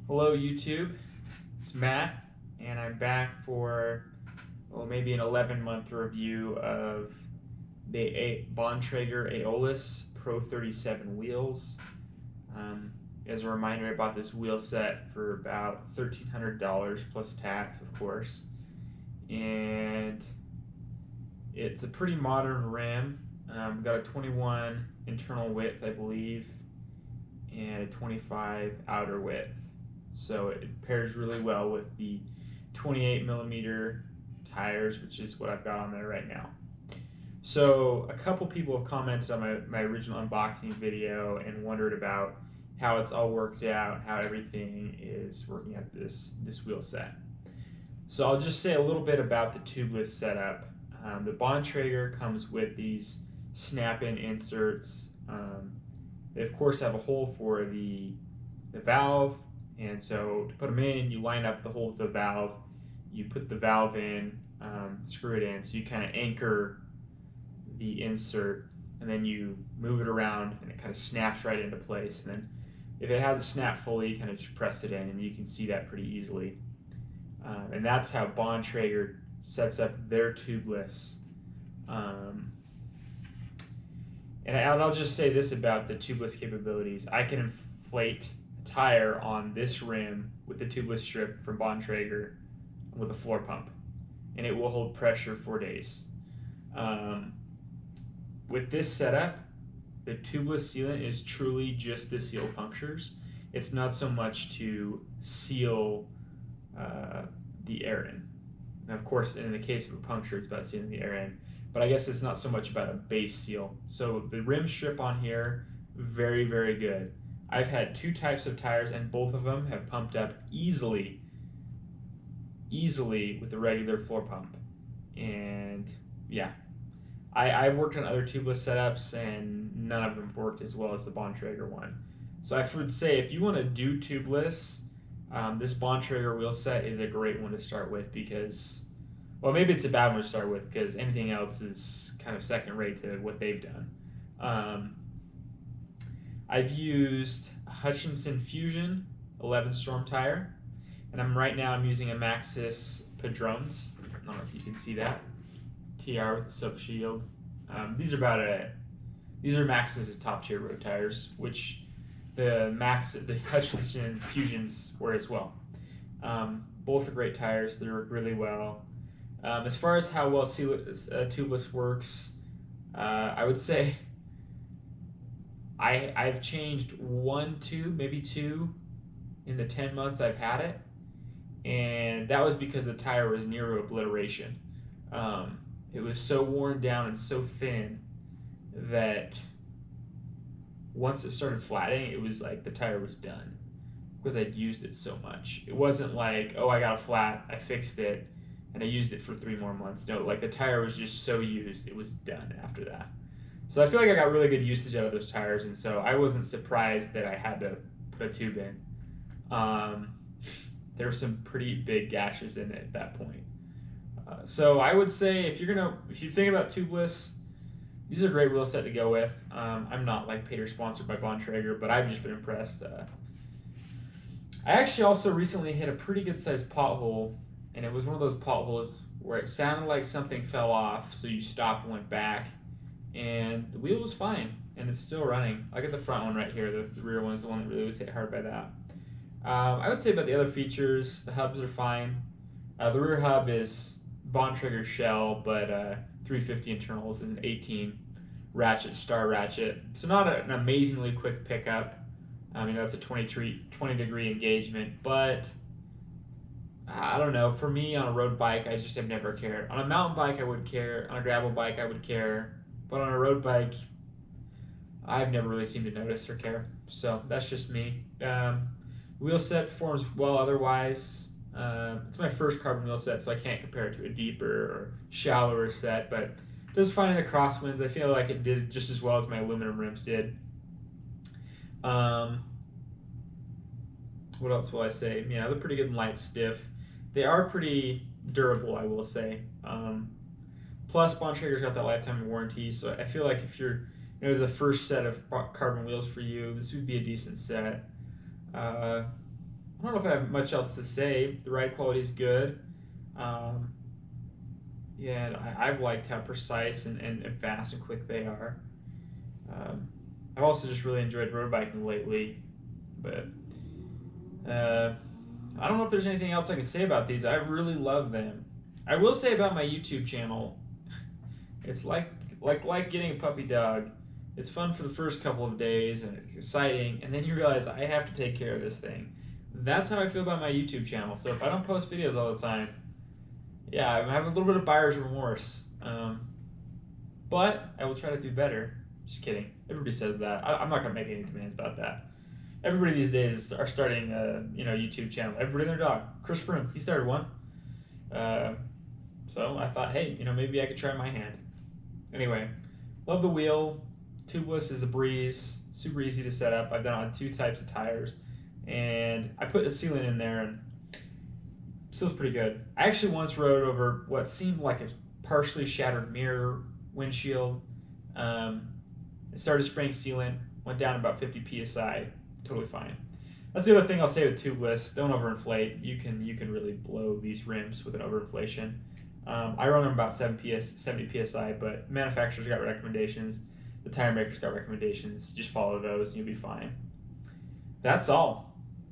Hello YouTube, it's Matt, and I'm back for maybe an 11-month review of the Bontrager Aeolus Pro 37 wheels. As a reminder, I bought this wheel set for about $1,300 plus tax, of course, and it's a pretty modern rim. Got a 21 internal width, I believe, and a 25 outer width. So it pairs really well with the 28 millimeter tires, which is what I've got on there right now. So a couple people have commented on my original unboxing video and wondered about how it's all worked out, how everything is working at this wheel set. So I'll just say a little bit about the tubeless setup. The Bontrager comes with these snap-in inserts. They of course have a hole for the valve, and so to put them in, you line up the hole with the valve, you put the valve in, screw it in, so you kind of anchor the insert, and then you move it around and it kind of snaps right into place. And then if it hasn't snapped fully, you kind of just press it in, and you can see that pretty easily. And that's how Bontrager sets up their tubeless. And I'll just say this about the tubeless capabilities. I can inflate a tire on this rim with the tubeless strip from Bontrager with a floor pump, and it will hold pressure for days. With this setup, the tubeless sealant is truly just to seal punctures. It's not so much to seal the air in. And of course, in the case of a puncture, it's about sealing the air in. But I guess it's not so much about a base seal. So the rim strip on here, very, very good. I've had two types of tires, and both of them have pumped up easily with the regular floor pump. And yeah, I've worked on other tubeless setups, and none of them worked as well as the Bontrager one. So I would say if you want to do tubeless, this Bontrager wheel set is a great one to start with, because, well, maybe it's a bad one to start with because anything else is kind of second rate to what they've done. I've used a Hutchinson Fusion 11 Storm tire, and I'm using a Maxxis Padrones. I don't know if you can see that. TR with the silk shield. These are Maxxis' top tier road tires, which the Hutchinson Fusions were as well. Both are great tires. They work really well. As far as how well tubeless works, I would say I've changed one tube, maybe two, in the 10 months I've had it, and that was because the tire was near to obliteration. It was so worn down and so thin that once it started flattening, it was like the tire was done because I'd used it so much. It wasn't like, oh, I got a flat, I fixed it, and I used it for 3 more months. No, like the tire was just so used, it was done after that. So I feel like I got really good usage out of those tires, and so I wasn't surprised that I had to put a tube in. There were some pretty big gashes in it at that point. So I would say if you think about tubeless, these are a great wheel set to go with. I'm not like paid or sponsored by Bontrager, but I've just been impressed. I actually also recently hit a pretty good sized pothole, and it was one of those potholes where it sounded like something fell off, so you stopped and went back, and the wheel was fine, and it's still running. I got the front one right here. The rear one is the one that really was hit hard by that. I would say about the other features, the hubs are fine. The rear hub is Bontrager shell, but 350 internals and 18 ratchet, star ratchet. So not an amazingly quick pickup. That's a 20 degree engagement, but I don't know. For me, on a road bike, I just have never cared. On a mountain bike, I would care. On a gravel bike, I would care. But on a road bike, I've never really seemed to notice or care. So that's just me. Wheel set performs well otherwise. It's my first carbon wheel set, so I can't compare it to a deeper or shallower set, but just finding the crosswinds, I feel like it did just as well as my aluminum rims did. What else will I say? Yeah, they're pretty good and light stiff. They are pretty durable, I will say. Plus, Bontrager's got that lifetime warranty, so I feel like if you're, as a first set of carbon wheels for you, this would be a decent set. I don't know if I have much else to say. The ride quality is good. Um, yeah, and I've liked how precise and fast and quick they are. Um, I've also just really enjoyed road biking lately, but uh, I don't know if there's anything else I can say about these. I really love them. I will say about my YouTube channel, it's like getting a puppy dog. It's fun for the first couple of days and it's exciting, and then you realize I have to take care of this thing. That's how I feel about my YouTube channel. So if I don't post videos all the time, yeah, I'm having a little bit of buyer's remorse. But I will try to do better. Just kidding. Everybody says that. I'm not gonna make any demands about that. Everybody these days are starting a YouTube channel. Everybody and their dog. Chris Froome, he started one. Uh, so I thought, hey, maybe I could try my hand. Anyway, love the wheel. Tubeless is a breeze. Super easy to set up. I've done it on 2 types of tires, and I put a sealant in there, and it feels pretty good. I actually once rode over what seemed like a partially shattered mirror windshield. It started spraying sealant, went down about 50 psi, totally fine. That's the other thing I'll say with tubeless: don't overinflate. You can really blow these rims with an overinflation. I run them about 70 psi, but manufacturers got recommendations. The tire makers got recommendations. Just follow those, and you'll be fine. That's all.